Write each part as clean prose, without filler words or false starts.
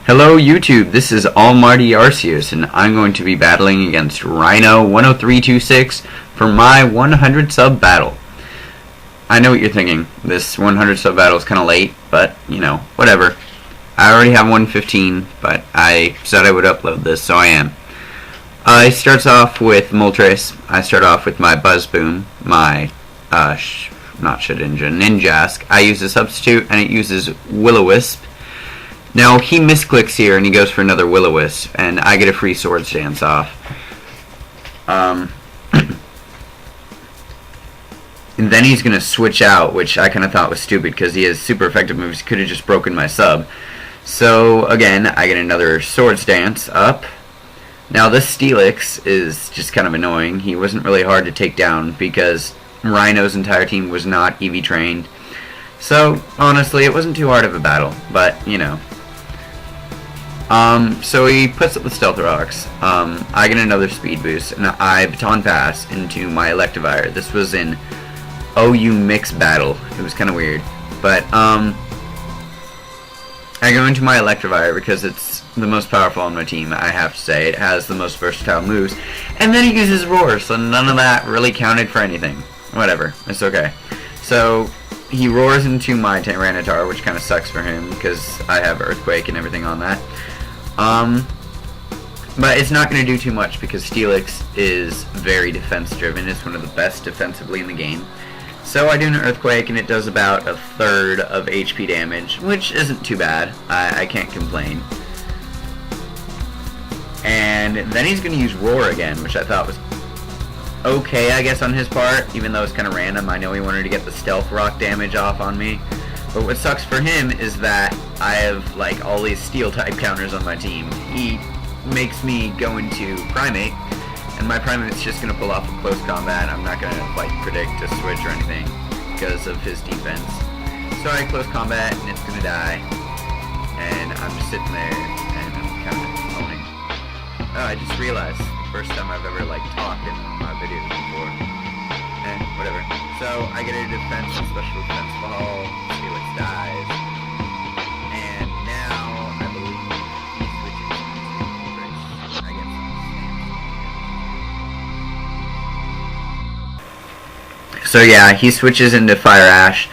Hello YouTube, this is AlmightyArceus, and I'm going to be battling against rhino10326 for my 100 sub battle. I know what you're thinking, this 100 sub battle is kind of late, but, you know, whatever. I already have 115, but I said I would upload this, so I am. It starts off with Moltres. I start off with my Buzzboom, my, not Shedinja, Ninjask. I use a substitute, and it uses Will-O-Wisp. Now, he misclicks here, and he goes for another Will-O-Wisp, and I get a free Sword Stance off. And then he's going to switch out, which I kind of thought was stupid, because he has super effective moves. He could have just broken my sub. So, again, I get another Sword Stance up. Now, this Steelix is just kind of annoying. He wasn't really hard to take down, because Rhino's entire team was not EV trained. So, honestly, it wasn't too hard of a battle, but, you know. So he puts up the Stealth Rocks. I get another Speed Boost, and I Baton Pass into my Electivire. This was an OU mix battle. It was kind of weird. But, I go into my Electivire because it's the most powerful on my team, I have to say. It has the most versatile moves. And then he uses Roar, so none of that really counted for anything. Whatever, it's okay. So, he roars into my Tyranitar, which kind of sucks for him, because I have Earthquake and everything on that. But it's not going to do too much, because Steelix is very defense-driven. It's one of the best defensively in the game. So I do an Earthquake, and it does about a third of HP damage, which isn't too bad. I can't complain. And then he's going to use Roar again, which I thought was okay, I guess, on his part, even though it's kind of random. I know he wanted to get the Stealth Rock damage off on me. But what sucks for him is that I have, like, all these Steel-type counters on my team. He makes me go into Primate, and my Primate's just going to pull off a close combat. I'm not going to, like, predict a switch or anything because of his defense. So I close combat, and it's going to die. And I'm just sitting there, and I'm kind of owning. Oh, I just realized, first time I've ever, like, talked in my videos before. Whatever. So, I get a defense and special defense ball, Felix dies, and now, I believe, he switches to Rich. I guess. So yeah, he switches into Fire Ash,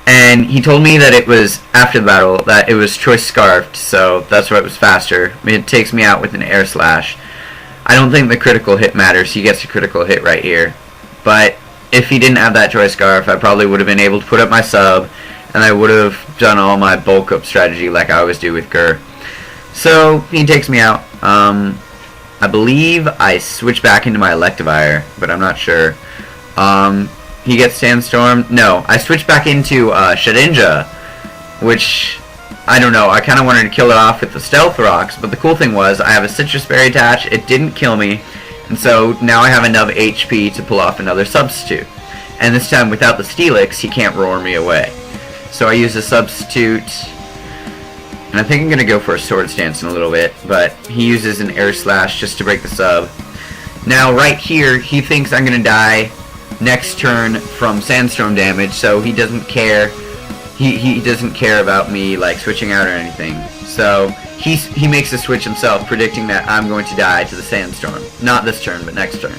and he told me that it was, after the battle, that it was Choice Scarfed, so that's why it was faster. It takes me out with an Air Slash. I don't think the critical hit matters. He gets a critical hit right here. But if he didn't have that Choice Scarf, I probably would have been able to put up my sub, and I would have done all my bulk up strategy like I always do with Gur. So, he takes me out. I believe I switch back into my Electivire, but I'm not sure. He gets Sandstorm. No, I switch back into Shedinja, which, I don't know, I kind of wanted to kill it off with the Stealth Rocks, but the cool thing was, I have a Citrus Berry attach, it didn't kill me, and so now I have enough HP to pull off another substitute. And this time, without the Steelix, he can't roar me away. So I use a substitute, and I think I'm going to go for a Sword Stance in a little bit, but he uses an Air Slash just to break the sub. Now, right here, he thinks I'm going to die next turn from Sandstorm damage, so he doesn't care. He doesn't care about me, like, switching out or anything. So he makes a switch himself, predicting that I'm going to die to the Sandstorm. Not this turn, but next turn.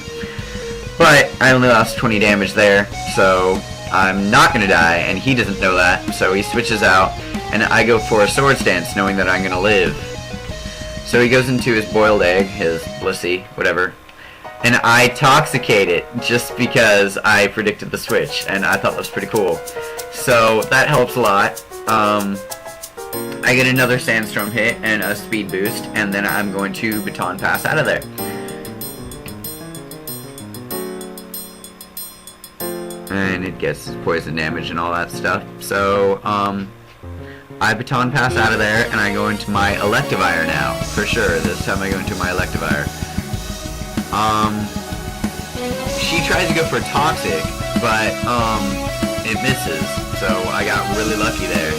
But I only lost 20 damage there, so I'm not going to die, and he doesn't know that. So he switches out, and I go for a Sword Stance, knowing that I'm going to live. So he goes into his Boiled Egg, his Blissey, whatever. And I Toxicate it, just because I predicted the switch, and I thought that was pretty cool. So that helps a lot. I get another Sandstorm hit and a Speed Boost, and then I'm going to Baton Pass out of there. And it gets poison damage and all that stuff. So, I Baton Pass out of there, and I go into my Electivire now, for sure. This time I go into my Electivire. She tries to go for Toxic, but, it misses, so I got really lucky there.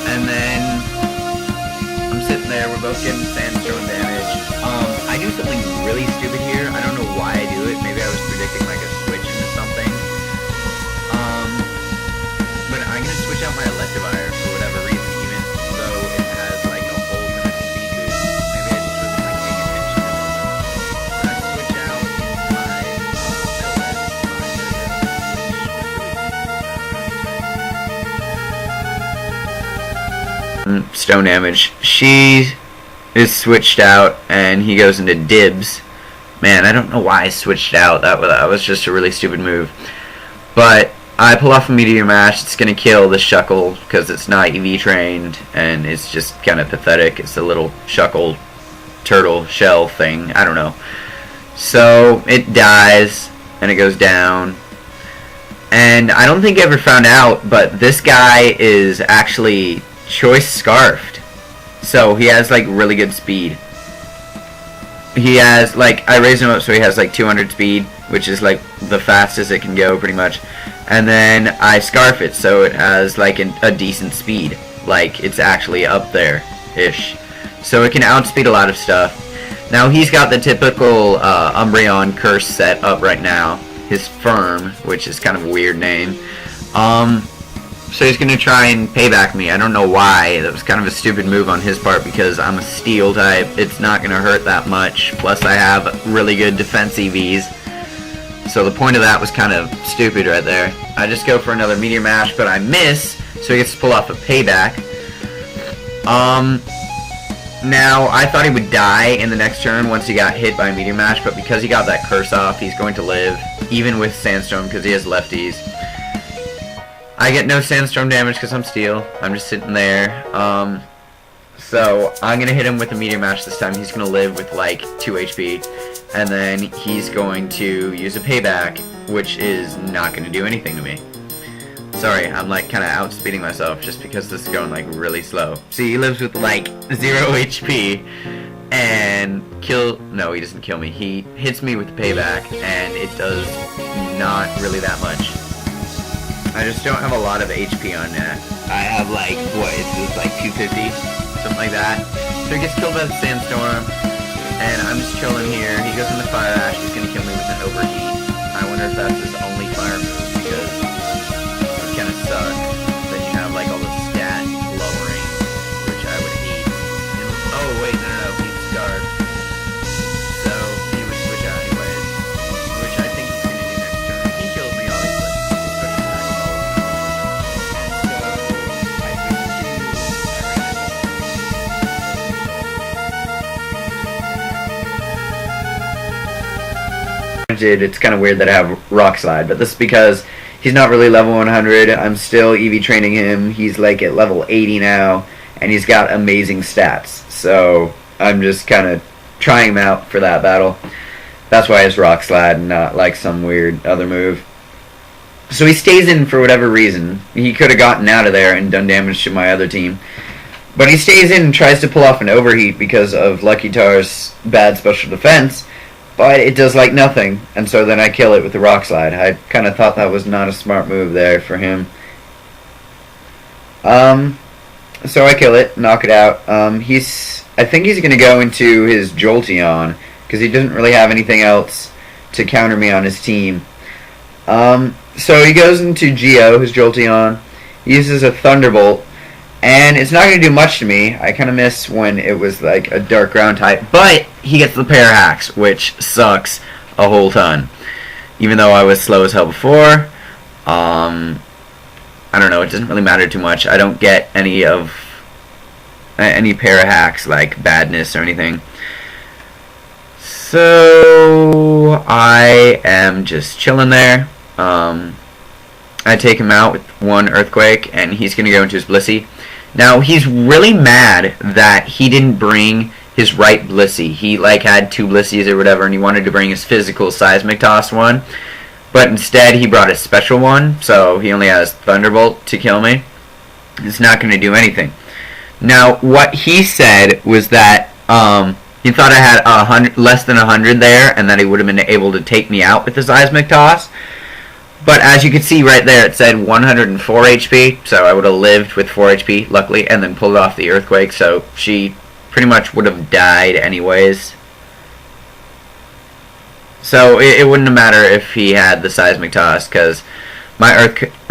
And then I'm sitting there, we're both getting Sandstorm damage. I do something really stupid here. I don't know why I do it. Maybe I was predicting like a switch into something. But I'm gonna switch out my Electivire for whatever reason, even though it has like a whole stone damage. She is switched out, and he goes into dibs. Man, I don't know why I switched out. That was just a really stupid move. But I pull off a meteor mash. It's going to kill the Shuckle because it's not EV trained, and it's just kind of pathetic. It's a little Shuckle turtle shell thing. I don't know. So it dies, and it goes down. And I don't think I ever found out, but this guy is actually choice scarfed. So he has like really good speed. He has like, I raised him up so he has like 200 speed, which is like the fastest it can go pretty much. And then I scarf it so it has like a decent speed. Like it's actually up there-ish. So it can outspeed a lot of stuff. Now he's got the typical Umbreon curse set up right now. His Firm, which is kind of a weird name. So he's going to try and payback me. I don't know why. That was kind of a stupid move on his part because I'm a steel type. It's not going to hurt that much. Plus I have really good defense EVs. So the point of that was kind of stupid right there. I just go for another Meteor Mash, but I miss. So he gets to pull off a payback. Now, I thought he would die in the next turn once he got hit by a Meteor Mash, but because he got that curse off, he's going to live, even with Sandstorm, because he has lefties. I get no Sandstorm damage because I'm steel. I'm just sitting there. So, I'm going to hit him with a Meteor Mash this time. He's going to live with, like, 2 HP. And then he's going to use a payback, which is not going to do anything to me. Sorry, I'm like kind of outspeeding myself just because this is going like really slow. See, he lives with like 0 HP and no, he doesn't kill me. He hits me with the payback and it does not really that much. I just don't have a lot of HP on that. I have like, what, it's like 250? Something like that. So he gets killed by the Sandstorm and I'm just chilling here. He goes into Fire Ash, he's going to kill me with an Overheat. I wonder if that's his only fire move because kind of suck that you have like all the stat lowering, which I would hate. And, oh wait, no, he's scarred, so he would switch out anyways, which I think he's gonna do next turn. He kills me obviously, especially when I it's kind of weird that I have Rock Slide, but this is because he's not really level 100. I'm still EV training him. He's like at level 80 now, and he's got amazing stats. So I'm just kind of trying him out for that battle. That's why it's Rock Slide and not like some weird other move. So he stays in for whatever reason. He could have gotten out of there and done damage to my other team. But he stays in and tries to pull off an Overheat because of Lucky Tar's bad special defense. But it does like nothing, and so then I kill it with the Rock Slide. I kind of thought that was not a smart move there for him. So I kill it, knock it out. I think he's going to go into his Jolteon, because he doesn't really have anything else to counter me on his team. So he goes into Geo, his Jolteon, he uses a Thunderbolt, and it's not going to do much to me. I kind of miss when it was like a Dark Ground type. But he gets the Pair Hacks, which sucks a whole ton. Even though I was slow as hell before. I don't know, it doesn't really matter too much. I don't get any Pair Hacks like badness or anything. So I am just chilling there. I take him out with one Earthquake, and he's going to go into his Blissey. Now, he's really mad that he didn't bring his right Blissey. He, like, had 2 Blissies or whatever, and he wanted to bring his physical Seismic Toss one. But instead, he brought a special one, so he only has Thunderbolt to kill me. It's not going to do anything. Now, what he said was that he thought I had less than 100 there, and that he would have been able to take me out with the Seismic Toss. But as you can see right there, it said 104 HP, so I would have lived with 4 HP, luckily, and then pulled off the Earthquake, so she pretty much would have died anyways. So it wouldn't have mattered if he had the Seismic Toss, because my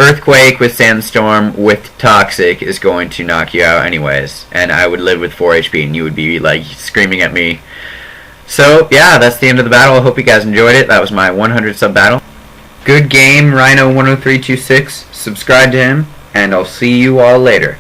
Earthquake with Sandstorm with Toxic is going to knock you out anyways, and I would live with 4 HP, and you would be, like, screaming at me. So, yeah, that's the end of the battle. I hope you guys enjoyed it. That was my 100 sub battle. Good game, rhino10326. Subscribe to him, and I'll see you all later.